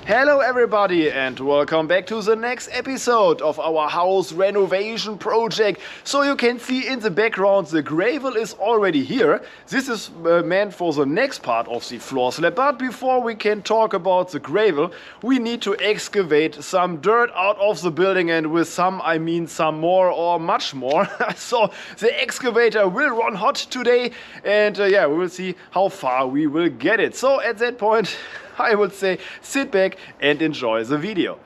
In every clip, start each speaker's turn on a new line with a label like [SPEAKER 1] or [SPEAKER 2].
[SPEAKER 1] Hello everybody and welcome back to the next episode of our house renovation project. So you can see in the background the gravel is already here. This is meant for the next part of the floor slab. But before we can talk about the gravel, we need to excavate some dirt out of the building, and with some I mean some more or much more. So the excavator will run hot today, and yeah, we will see how far we will get it. So at that point I would say sit back and enjoy the video.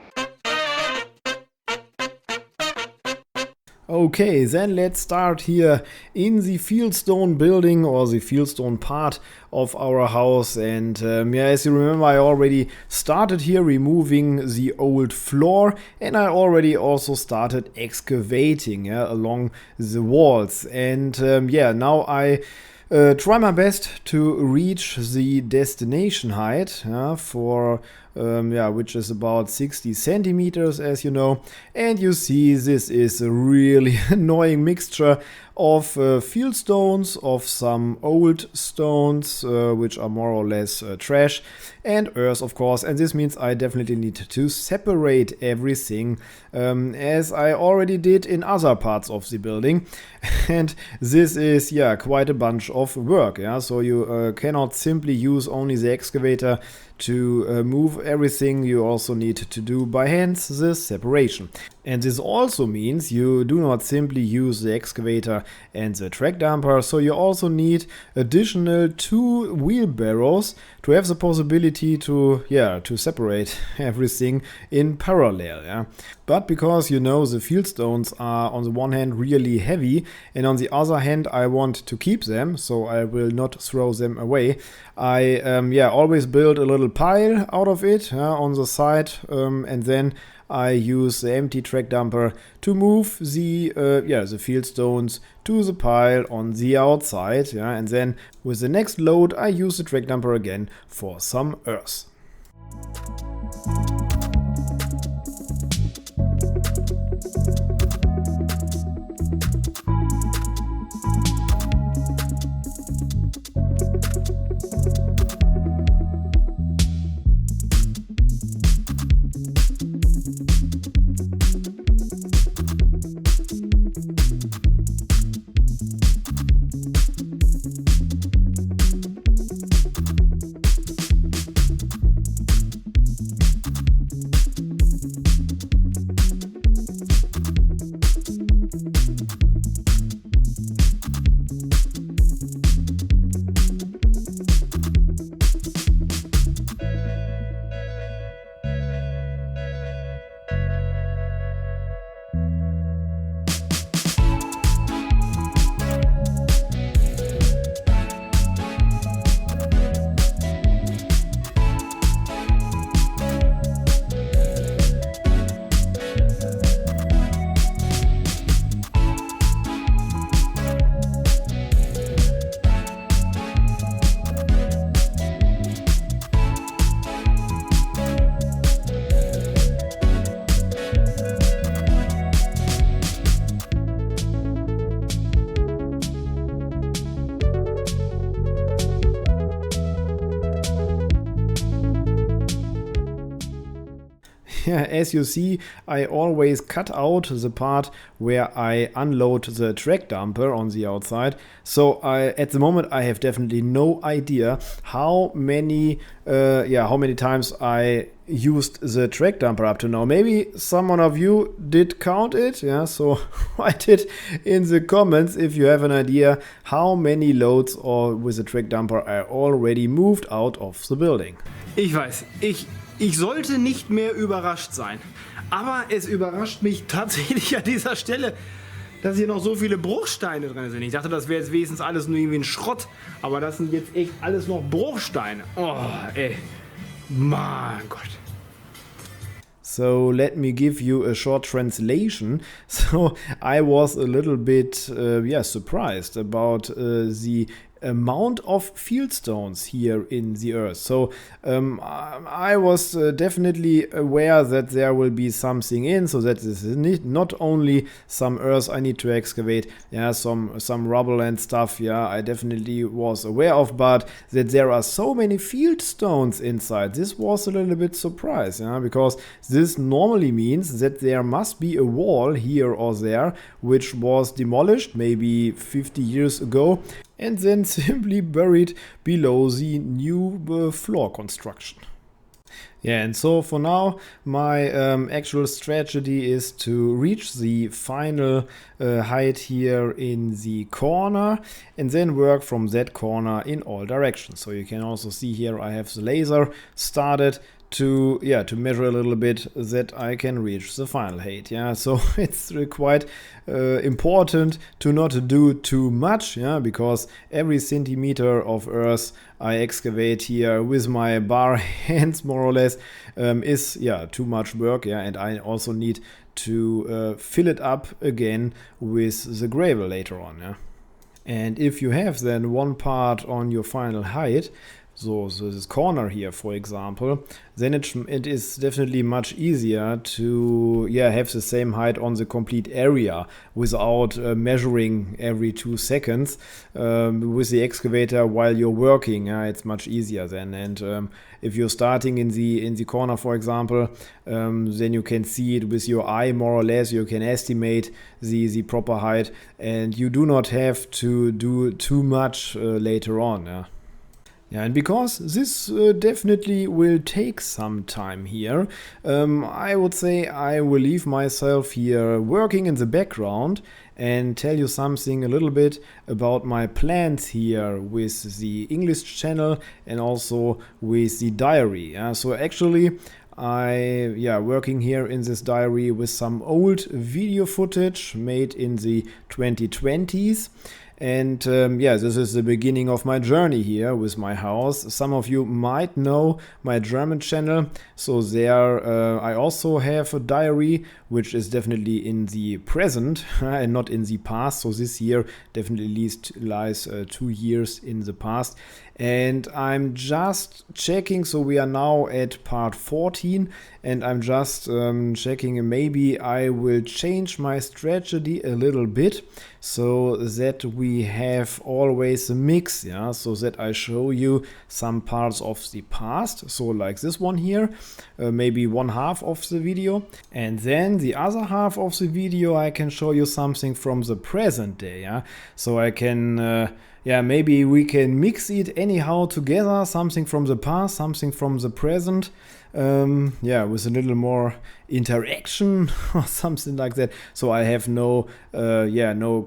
[SPEAKER 2] Okay, then let's start here in the fieldstone building, or the fieldstone part of our house. And yeah, as you remember, I already started here removing the old floor, and I already also started excavating along the walls. And yeah, now I try my best to reach the destination height for which is about 60 centimeters, as you know. And you see this is a really annoying mixture of fieldstones, of some old stones, which are more or less trash, and earth, of course. And this means I definitely need to separate everything, as I already did in other parts of the building. And this is, yeah, quite a bunch of work. Yeah, so you cannot simply use only the excavator to move everything. You also need to do by hand the separation. And this also means you do not simply use the excavator and the track dumper, so you also need additional 2 wheelbarrows to have the possibility to separate everything in parallel. Yeah? But because you know the fieldstones are on the one hand really heavy, and on the other hand I want to keep them, so I will not throw them away, I always build a little pile out of it on the side, and then I use the empty track dumper to move the fieldstones to the pile on the outside, and then with the next load I use the track dumper again for some earth. As you see, I always cut out the part where I unload the track dumper on the outside. So at the moment I have definitely no idea how many times I used the track dumper up to now. Maybe someone of you did count it, so write it in the comments if you have an idea how many loads with the track dumper I already moved out of the building.
[SPEAKER 3] Ich weiß, ich sollte nicht mehr überrascht sein, aber es überrascht mich tatsächlich an dieser Stelle, dass hier noch so viele Bruchsteine drin sind. Ich dachte, das wäre jetzt wenigstens alles nur irgendwie ein Schrott, aber das sind jetzt echt alles noch Bruchsteine. Oh, ey, mein Gott.
[SPEAKER 2] So let me give you a short translation. So I was a little bit surprised about the amount of fieldstones here in the earth. So I was definitely aware that there will be something in, so that this is not only some earth I need to excavate, yeah, some rubble and stuff, yeah, I definitely was aware of, but that there are so many fieldstones inside, this was a little bit surprised, yeah, because this normally means that there must be a wall here or there which was demolished maybe 50 years ago and then simply buried below the new floor construction. Yeah, and so for now, my actual strategy is to reach the final height here in the corner and then work from that corner in all directions. So you can also see here I have the laser started to measure a little bit that I can reach the final height. Yeah, so it's quite important to not do too much, yeah, because every centimeter of earth I excavate here with my bare hands more or less is too much work, yeah, and I also need to fill it up again with the gravel later on, yeah. And if you have then one part on your final height, so this corner here, for example, then it is definitely much easier to have the same height on the complete area without measuring every 2 seconds with the excavator while you're working. It's much easier then. And if you're starting in the corner, for example, then you can see it with your eye more or less. You can estimate the proper height, and you do not have to do too much later on. Yeah, and because this definitely will take some time here, I would say I will leave myself here working in the background and tell you something a little bit about my plans here with the English channel and also with the diary. So actually, working here in this diary with some old video footage made in the 2020s. And this is the beginning of my journey here with my house. Some of you might know my German channel, so there I also have a diary which is definitely in the present and not in the past. So this year definitely lies 2 years in the past. And I'm just checking, so we are now at part 14, and I'm just checking, maybe I will change my strategy a little bit so that we have always a mix, yeah, so that I show you some parts of the past, so like this one here, maybe one half of the video, and then the other half of the video I can show you something from the present day, yeah, so I can maybe we can mix it anyhow together, something from the past, something from the present, with a little more interaction or something like that. So I have no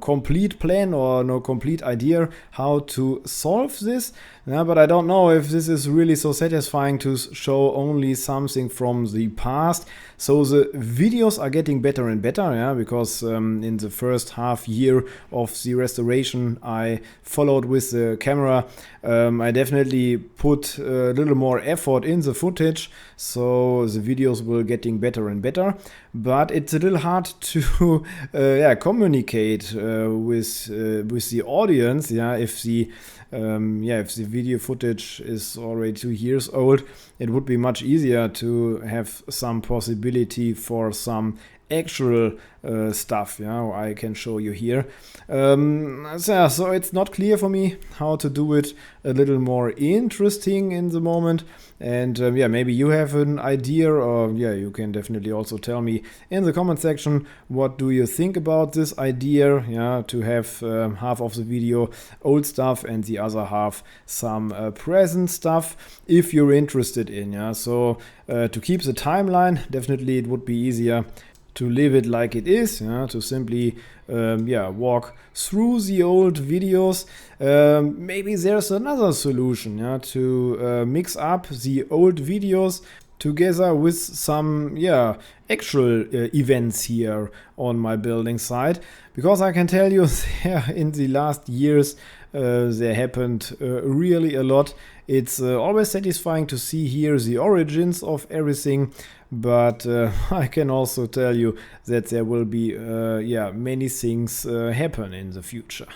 [SPEAKER 2] complete plan or no complete idea how to solve this. But I don't know if this is really so satisfying to show only something from the past. So the videos are getting better and better, because in the first half year of the restoration I followed with the camera, I definitely put a little more effort in the footage, so the videos will getting better and better. But it's a little hard to communicate with the audience, if the video footage is already 2 years old. It would be much easier to have some possibility for some actual stuff, I can show you here. So it's not clear for me how to do it a little more interesting in the moment. And maybe you have an idea, or you can definitely also tell me in the comment section what do you think about this idea, to have half of the video old stuff and the other half some present stuff, if you're interested in. So to keep the timeline, definitely it would be easier to leave it like it is, to simply walk through the old videos. Maybe there's another solution, to mix up the old videos together with some actual events here on my building site, because I can tell you in the last years there happened really a lot. It's always satisfying to see here the origins of everything, but I can also tell you that there will be many things happen in the future.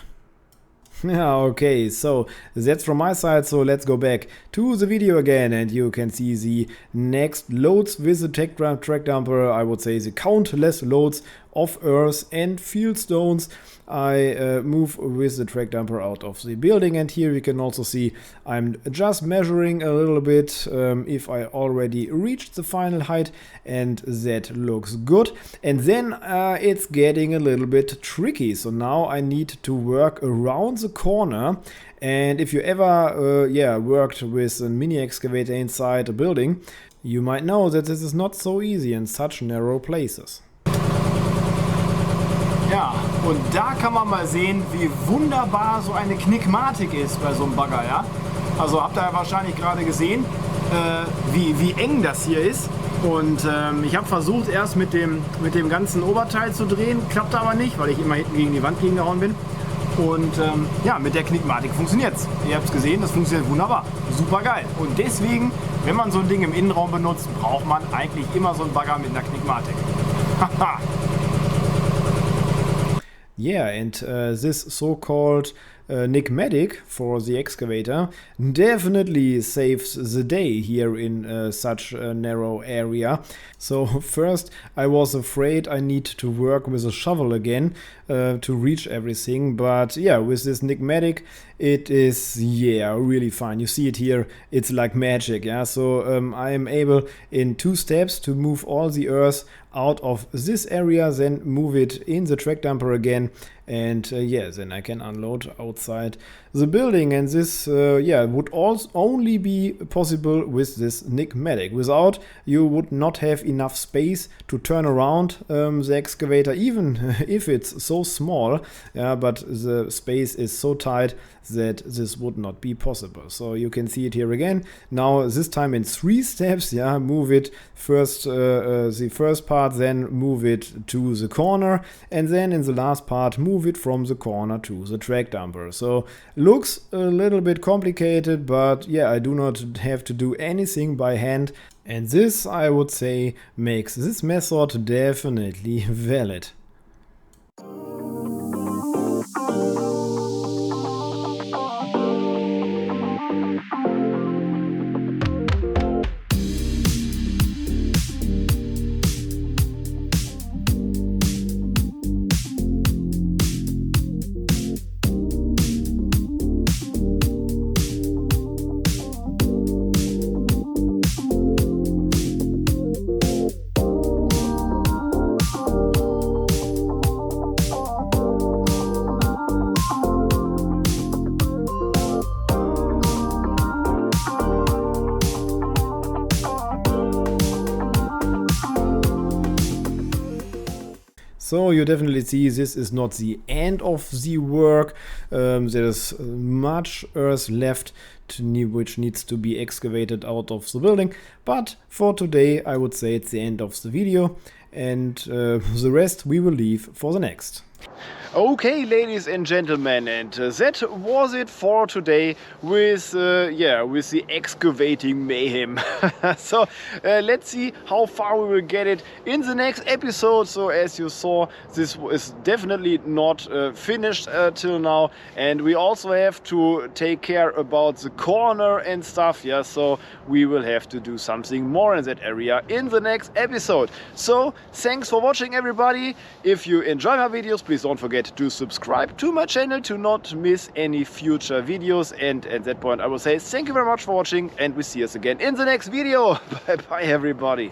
[SPEAKER 2] Yeah, okay, so that's from my side, so let's go back to the video again, and you can see the next loads with the track dumper. I would say the countless loads of earth and field stones I move with the track dumper out of the building. And here we can also see I'm just measuring a little bit if I already reached the final height, and that looks good. And then it's getting a little bit tricky, so now I need to work around the corner. And if you ever worked with a mini excavator inside a building, you might know that this is not so easy in such narrow places.
[SPEAKER 3] Ja, und da kann man mal sehen, wie wunderbar so eine Knickmatik ist bei so einem Bagger, ja. Also habt ihr ja wahrscheinlich gerade gesehen, wie eng das hier ist. Und ich habe versucht erst mit dem ganzen Oberteil zu drehen, klappte aber nicht, weil ich immer hinten gegen die Wand gegengehauen bin. Und ja, mit der Knickmatik funktioniert es. Ihr habt es gesehen, das funktioniert wunderbar. Super geil. Und deswegen, wenn man so ein Ding im Innenraum benutzt, braucht man eigentlich immer so einen Bagger mit einer Knickmatik. Haha.
[SPEAKER 2] Yeah, and this so-called Nickmatic for the excavator definitely saves the day here in such a narrow area. So first I was afraid I need to work with a shovel again to reach everything, but yeah, with this Nickmatic it is really fine. You see it here, it's like magic. Yeah, so I am able in 2 steps to move all the earth out of this area, then move it in the track dumper again, and then I can unload outside the building. And this would also only be possible with this Nickmatic. Without, you would not have enough space to turn around the excavator, even if it's so small, but the space is so tight that this would not be possible. So you can see it here again. Now this time in 3 steps, move it first, the first part, then move it to the corner, and then in the last part move it from the corner to the track dumper. So looks a little bit complicated, but yeah, I do not have to do anything by hand, and this, I would say, makes this method definitely valid. So you definitely see this is not the end of the work. There is much earth left which needs to be excavated out of the building. But for today, I would say it's the end of the video, and the rest we will leave for the next.
[SPEAKER 1] Okay, ladies and gentlemen, and that was it for today with the excavating mayhem. So let's see how far we will get it in the next episode. So as you saw, this is definitely not finished till now, and we also have to take care about the corner and stuff. Yeah, so we will have to do something more in that area in the next episode. So thanks for watching, everybody. If you enjoy my videos, please don't forget to subscribe to my channel to not miss any future videos. And at that point I will say thank you very much for watching, and we see us again in the next video. Bye bye, everybody.